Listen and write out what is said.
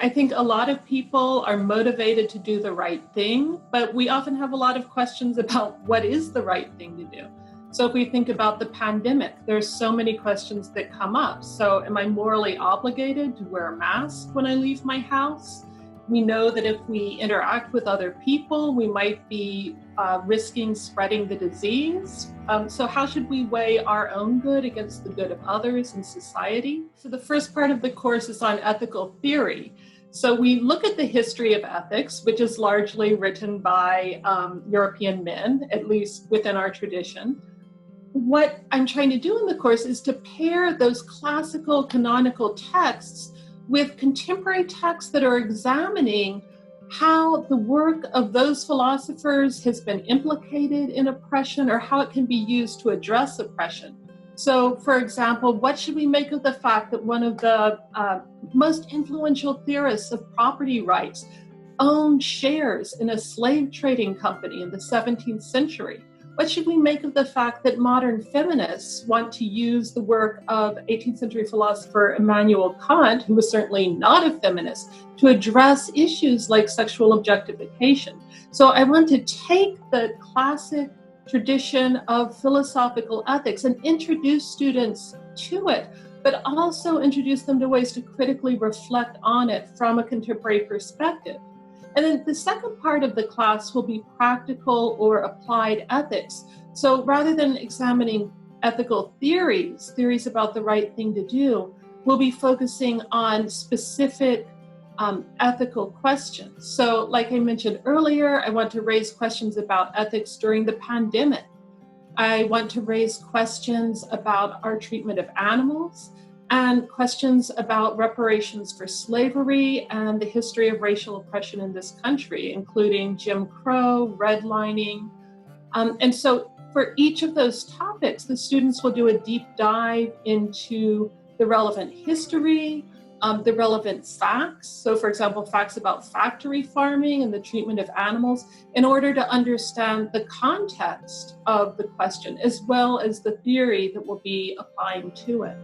I think a lot of people are motivated to do the right thing, but we often have a lot of questions about what is the right thing to do. So if we think about the pandemic, there's so many questions that come up. So am I morally obligated to wear a mask when I leave my house? We know that if we interact with other people, we might be risking spreading the disease. So how should we weigh our own good against the good of others in society? So the first part of the course is on ethical theory. So we look at the history of ethics, which is largely written by European men, at least within our tradition. What I'm trying to do in the course is to pair those classical canonical texts with contemporary texts that are examining how the work of those philosophers has been implicated in oppression or how it can be used to address oppression. So, for example, what should we make of the fact that one of the most influential theorists of property rights owned shares in a slave trading company in the 17th century? What should we make of the fact that modern feminists want to use the work of 18th century philosopher Immanuel Kant, who was certainly not a feminist, to address issues like sexual objectification? So I want to take the classic tradition of philosophical ethics and introduce students to it, but also introduce them to ways to critically reflect on it from a contemporary perspective. And then the second part of the class will be practical or applied ethics. So rather than examining ethical theories about the right thing to do, we'll be focusing on specific ethical questions. So like I mentioned earlier, I want to raise questions about ethics during the pandemic. I want to raise questions about our treatment of animals and questions about reparations for slavery and the history of racial oppression in this country, including Jim Crow, redlining. And so for each of those topics, the students will do a deep dive into the relevant history, the relevant facts. So for example, facts about factory farming and the treatment of animals in order to understand the context of the question, as well as the theory that we'll be applying to it.